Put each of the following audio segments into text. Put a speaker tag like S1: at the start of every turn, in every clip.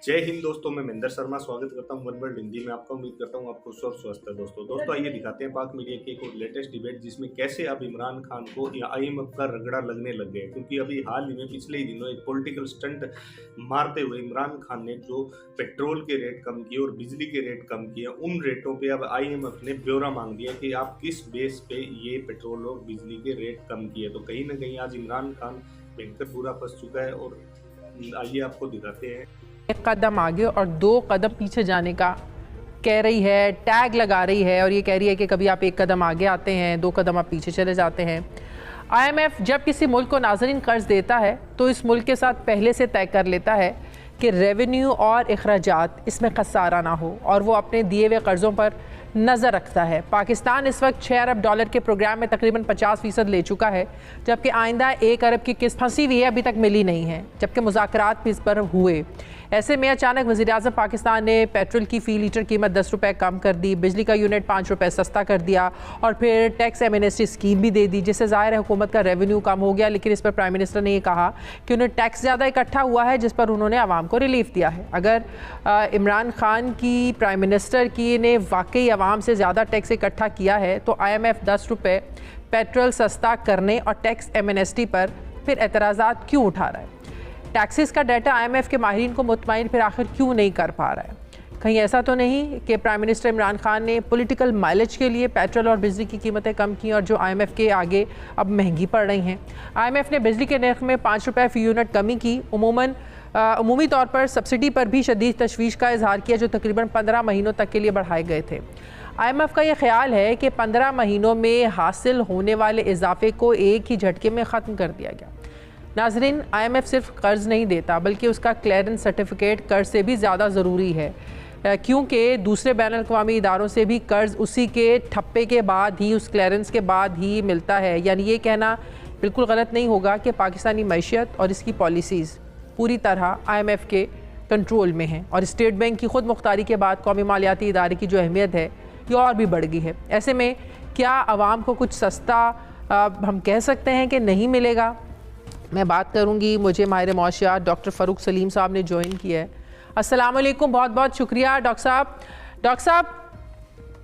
S1: जय हिंद दोस्तों, मैं महेंद्र शर्मा स्वागत करता हूं वन वर्ल्ड हिंदी में आपका। उम्मीद करता हूं आपको स्वस्थ स्वस्थ है। दोस्तों आइए दिखाते हैं पाक मीडिया की एक और लेटेस्ट डिबेट, जिसमें कैसे अब इमरान खान को या IMF का रगड़ा लगने लग गया। क्योंकि अभी हाल ही में पिछले ही दिनों एक पॉलिटिकल स्टंट मारते हुए इमरान खान ने जो पेट्रोल के रेट कम किए और बिजली के रेट कम किए, उन रेटों पर अब IMF ने ब्यौरा मांग दिया कि आप किस बेस पे ये पेट्रोल और बिजली के रेट कम किए। तो कहीं ना कहीं आज इमरान खान भयंकर बुरा फंस चुका है और आइए आपको दिखाते हैं।
S2: एक कदम आगे और 2 कदम पीछे जाने का कह रही है, टैग लगा रही है और ये कह रही है कि कभी आप 1 कदम आगे आते हैं, 2 कदम आप पीछे चले जाते हैं। IMF जब किसी मुल्क को नाज़रीन कर्ज देता है तो इस मुल्क के साथ पहले से तय कर लेता है कि रेवेन्यू और अखराजात इसमें खसारा ना हो और वो अपने दिए हुए कर्ज़ों पर नज़र रखता है। पाकिस्तान इस वक्त $6 अरब के प्रोग्राम में तकरीबन 50% ले चुका है, जबकि आइंदा 1 अरब की किस्त फंसी हुई है, अभी तक मिली नहीं है, जबकि मुज़ाकरात भी इस पर हुए। ऐसे में अचानक वज़ीर-ए-आज़म पाकिस्तान ने पेट्रोल की फ़ी लीटर कीमत 10 रुपये कम कर दी, बिजली का यूनिट 5 रुपये सस्ता कर दिया और फिर टैक्स एमनेस्टी स्कीम भी दे दी, जिससे ज़ाहिर है हुकूमत का रेवेन्यू कम हो गया। लेकिन इस पर प्राइम मिनिस्टर ने ये कहा कि उन्हें टैक्स ज़्यादा इकट्ठा हुआ है, जिस पर उन्होंने आवाम को रिलीफ दिया है। अगर इमरान खान की प्राइम मिनिस्टर की ने वाकई आवाम से ज़्यादा टैक्स इकट्ठा किया है तो IMF 10 रुपये पेट्रोल सस्ता करने और टैक्स एमनेस्टी पर फिर एतराज़ात क्यों उठा रहा है? टैक्सेस का डाटा IMF के माहिरीन को मुतमईन फिर आखिर क्यों नहीं कर पा रहा है? कहीं ऐसा तो नहीं कि प्राइम मिनिस्टर इमरान खान ने पॉलिटिकल माइलेज के लिए पेट्रोल और बिजली की कीमतें कम की और जो IMF के आगे अब महंगी पड़ रही हैं। IMF ने बिजली के नर्ख में 5 रुपये फ़ी यूनिट कमी की। उमूमी तौर पर सब्सिडी पर भी शदीद तशवीश का इजहार किया, जो तकरीबन 15 महीनों तक के लिए बढ़ाए गए थे। IMF का यह ख्याल है कि 15 महीनों में हासिल होने वाले इजाफे को एक ही झटके में ख़त्म कर दिया गया। नाजरीन, IMF सिर्फ कर्ज़ नहीं देता बल्कि उसका क्लियरेंस सर्टिफिकेट कर्ज़ से भी ज़्यादा ज़रूरी है, क्योंकि दूसरे बैनुल-अक़वामी इदारों से भी कर्ज़ उसी के ठप्पे के बाद ही, उस क्लियरेंस के बाद ही मिलता है। यानी ये कहना बिल्कुल गलत नहीं होगा कि पाकिस्तानी मैशियत और इसकी पॉलिसीज़ पूरी तरह IMF के कंट्रोल में हैं और स्टेट बैंक की खुद मुख्तारी के बाद कौमी मालियाती इदारे की जो अहमियत है ये और भी बढ़ गई है। ऐसे में क्या आवाम को कुछ सस्ता हम कह सकते हैं कि नहीं मिलेगा? मैं बात करूंगी, मुझे माहिर मौशियात डॉक्टर फ़ारूक सलीम साहब ने ज्वाइन किया है। अस्सलाम वालेकुम, बहुत बहुत शुक्रिया डॉक्टर साहब। डॉक्टर साहब,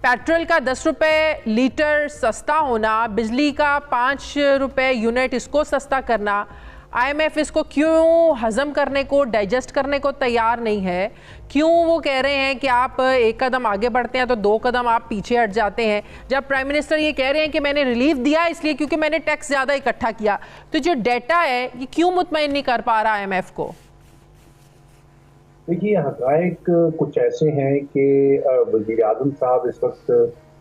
S2: पेट्रोल का 10 रुपये लीटर सस्ता होना, बिजली का 5 रुपये यूनिट इसको सस्ता करना, IMF इसको क्यों हज़म करने को, डाइजेस्ट करने को तैयार नहीं है? क्यों वो कह रहे हैं कि आप 1 कदम आगे बढ़ते हैं तो 2 कदम आप पीछे हट जाते हैं? जब प्राइम मिनिस्टर ये कह रहे हैं कि मैंने रिलीफ दिया इसलिए क्योंकि मैंने टैक्स ज़्यादा इकट्ठा किया, तो जो डेटा है ये क्यों मुतमईन नहीं कर पा रहा IMF को?
S3: देखिए, हक़ाइक़ कुछ ऐसे हैं कि वज़ीर-ए-आज़म साहब इस वक्त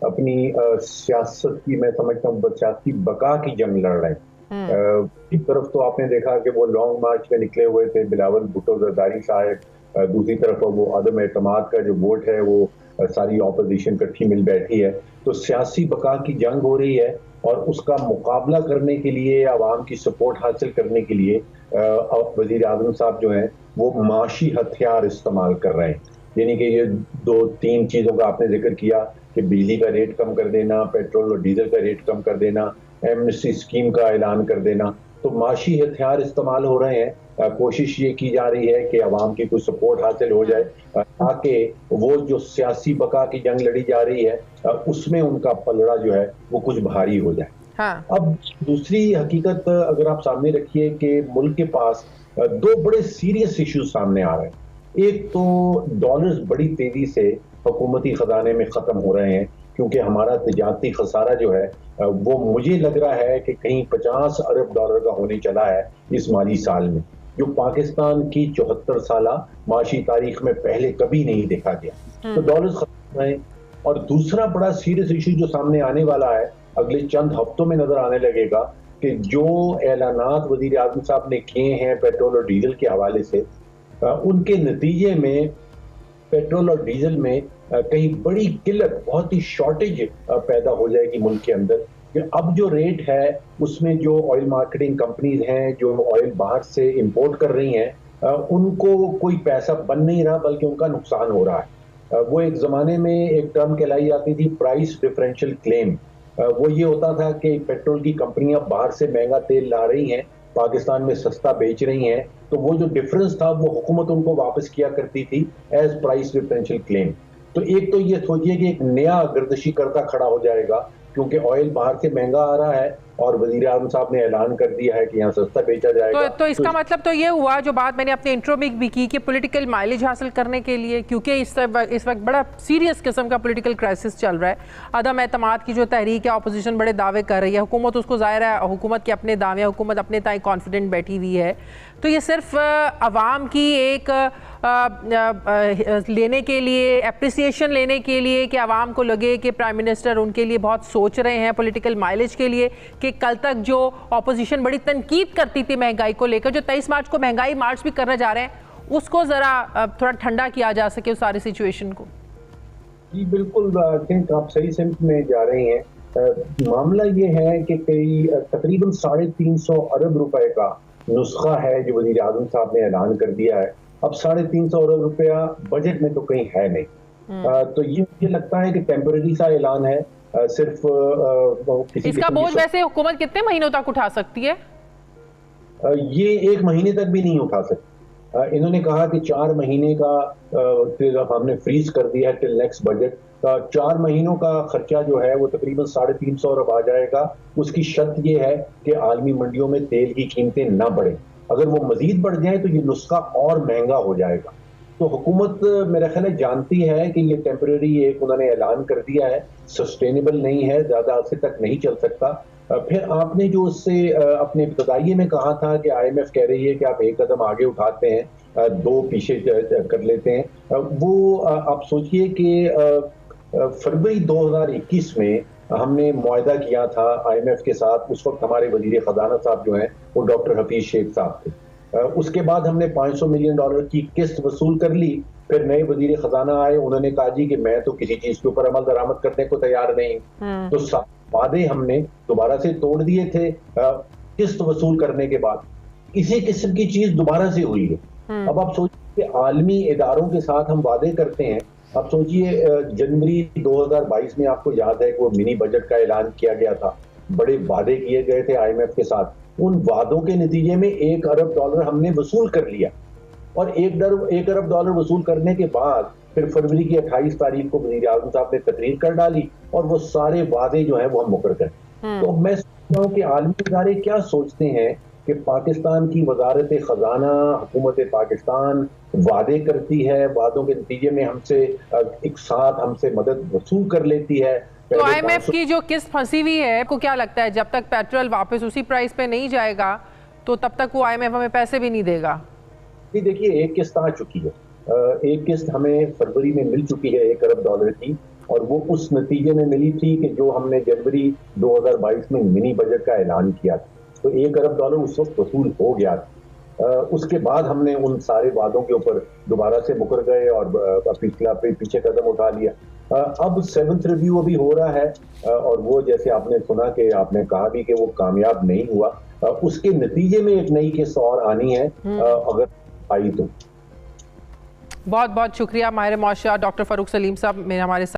S3: अपनी सियासत की, मैं समझता हूँ, सियासी बका की जंग लड़ रहे हैं। एक तरफ तो आपने देखा कि वो लॉन्ग मार्च में निकले हुए थे बिलावल भुट्टो जरदारी साहब, दूसरी तरफ वो अदम एतमाद का जो वोट है वो सारी ऑपोजिशन इकट्ठी मिल बैठी है। तो सियासी बका की जंग हो रही है और उसका मुकाबला करने के लिए, आवाम की सपोर्ट हासिल करने के लिए वज़ीर-ए-आज़म साहब जो हैं वो माशी हथियार इस्तेमाल कर रहे हैं। यानी कि ये 2-3 चीज़ों का आपने जिक्र किया कि बिजली का रेट कम कर देना, पेट्रोल और डीजल का रेट कम कर देना, एमनेस्टी स्कीम का ऐलान कर देना। तो माशी हथियार इस्तेमाल हो रहे हैं। कोशिश ये की जा रही है कि आवाम की कुछ सपोर्ट हासिल हो जाए ताकि वो जो सियासी बका की जंग लड़ी जा रही है उसमें उनका पलड़ा जो है वो कुछ भारी हो जाए।
S2: हाँ।
S3: अब दूसरी हकीकत अगर आप सामने रखिए कि मुल्क के पास 2 बड़े सीरियस इश्यूज सामने आ रहे हैं। एक तो डॉलर्स बड़ी तेजी से हुकूमती खजाने में ख़त्म हो रहे हैं, क्योंकि हमारा तिजारती खसारा जो है वो मुझे लग रहा है कि कहीं $50 अरब का होने चला है इस माली साल में, जो पाकिस्तान की 74 साला माशी तारीख में पहले कभी नहीं देखा गया। तो डॉलर्स खत्म हो रहे हैं। और दूसरा बड़ा सीरियस इशू जो सामने आने वाला है, अगले चंद हफ्तों में नजर आने लगेगा कि जो ऐलानात वज़ीर-ए-आज़म साहब ने किए हैं पेट्रोल और डीजल के हवाले से, उनके नतीजे में पेट्रोल और डीजल में कहीं बड़ी किल्लत, बहुत ही शॉर्टेज पैदा हो जाएगी मुल्क के अंदर। कि अब जो रेट है उसमें जो ऑयल मार्केटिंग कंपनीज हैं जो ऑयल बाहर से इंपोर्ट कर रही हैं, उनको कोई पैसा बन नहीं रहा बल्कि उनका नुकसान हो रहा है। वो एक ज़माने में एक टर्म कहलाई जाती थी प्राइस डिफरेंशियल क्लेम। वो ये होता था कि पेट्रोल की कंपनियां बाहर से महंगा तेल ला रही हैं पाकिस्तान में सस्ता बेच रही हैं, तो वो जो डिफरेंस था वो हुकूमत उनको वापस किया करती थी एज प्राइस डिफरेंशियल क्लेम। तो एक तो ये सोचिए कि एक नया गर्दशी करता खड़ा हो जाएगा, क्योंकि ऑयल बाहर से महंगा आ रहा है और वजीर आज़म साहब ने ऐलान कर दिया है कि यहाँ सस्ता बेचा जाएगा।
S2: तो इसका मतलब तो ये हुआ, जो बात मैंने अपने इंट्रो में भी की, कि पॉलिटिकल माइलेज हासिल करने के लिए, क्योंकि इस वक्त बड़ा सीरियस किस्म का पॉलिटिकल क्राइसिस चल रहा है, अदम एतमाद की जो तहरीक है, अपोजिशन बड़े दावे कर रही है, हुकूमत उसको ज़ाहिर है हुकूमत के अपने दावे, हुकूमत अपने ताई कॉन्फिडेंट बैठी हुई है, तो ये सिर्फ अवाम की एक लेने के लिए, एप्रिसिएशन लेने के लिए कि आवाम को लगे कि प्राइम मिनिस्टर उनके लिए बहुत सोच रहे हैं, पॉलिटिकल माइलेज के लिए, कि कल तक जो ऑपोजिशन बड़ी तनकीद करती थी महंगाई को लेकर, जो 23 मार्च को महंगाई मार्च भी करने जा रहे हैं, उसको ज़रा थोड़ा ठंडा किया जा सके उस सारी सिचुएशन को।
S3: जी बिल्कुल, आई थिंक आप सही सिम्त में जा रही हैं। मामला ये है कि तकरीबन 350 अरब रुपए का नुस्खा है जो वज़ीर आज़म साहब ने ऐलान कर दिया है। अब 350 अरब रुपया बजट में तो कहीं है नहीं। तो ये लगता है कि टेम्परेरी सा ऐलान है, सिर्फ किसी
S2: इसका बोझ वैसे हुकूमत कितने महीनों तक उठा सकती है?
S3: ये 1 महीने तक भी नहीं उठा सकती। इन्होंने कहा कि 4 महीने का हमने फ्रीज कर दिया है टिल नेक्स्ट बजट। 4 महीनों का खर्चा जो है वो तकरीबन 350 अरब आ जाएगा। उसकी शर्त ये है कि आलमी मंडियों में तेल की कीमतें ना बढ़े। अगर वो मजीद बढ़ जाए तो ये नुस्खा और महंगा हो जाएगा। तो हुकूमत मेरा ख्याल है जानती है कि ये टेम्परेरी एक उन्होंने ऐलान कर दिया है, सस्टेनेबल नहीं है, ज्यादा अरसे तक नहीं चल सकता। फिर आपने जो उससे अपने इब्तदाई में कहा था कि IMF कह रही है कि आप एक कदम आगे उठाते हैं, 2 पीछे कर लेते हैं, वो आप सोचिए कि फरवरी 2021 में हमने मुआहदा किया था IMF के साथ। उस वक्त हमारे वजीर खजाना साहब जो हैं वो डॉक्टर हफीज शेख साहब थे। उसके बाद हमने $500 मिलियन की किस्त वसूल कर ली। फिर नए वजीर खजाना आए, उन्होंने कहा जी कि मैं तो किसी चीज के ऊपर अमल दरामद करने को तैयार नहीं। तो वादे हमने दोबारा से तोड़ दिए थे किस्त वसूल करने के बाद। इसी किस्म की चीज दोबारा से हुई है। अब आप सोचिए कि आलमी इदारों के साथ हम वादे करते हैं। अब सोचिए जनवरी 2022 में आपको याद है कि वो मिनी बजट का ऐलान किया गया था, बड़े वादे किए गए थे IMF के साथ। उन वादों के नतीजे में $1 अरब हमने वसूल कर लिया, और $1 अरब वसूल करने के बाद फिर फरवरी की 28 तारीख को वज़ीर आज़म साहब ने तकरीर कर डाली और वो सारे वादे जो है वो हम मुकर गए। तो मैं सोचता हूँ कि आलमी इदारे क्या सोचते हैं कि पाकिस्तान की वजारत खजाना, हुकूमत पाकिस्तान वादे करती है, वादों के नतीजे में हमसे एक साथ हमसे मदद वसूल कर लेती है।
S2: तो IMF की जो किस्त फंसी हुई है, आपको क्या लगता है जब तक पेट्रोल वापस उसी प्राइस पे नहीं जाएगा तो तब तक वो IMF हमें पैसे भी नहीं देगा?
S3: जी देखिए, एक किस्त आ चुकी है, एक किस्त हमें फरवरी में मिल चुकी है $1 अरब की, और वो उस नतीजे में मिली थी कि जो हमने जनवरी 2022 में मिनी बजट का ऐलान किया था, तो $1 अरब उस वक्त वसूल हो गया था। उसके बाद हमने उन सारे वादों के ऊपर दोबारा से मुकर गए और पीछे कदम उठा लिया। अब 7th रिव्यू अभी हो रहा है, और वो जैसे आपने सुना कि आपने कहा भी कि वो कामयाब नहीं हुआ। उसके नतीजे में एक नई किस्त और आनी है, अगर आई तो।
S2: बहुत बहुत शुक्रिया माहिर मौशा डॉक्टर फ़ारूक सलीम साहब मेरे हमारे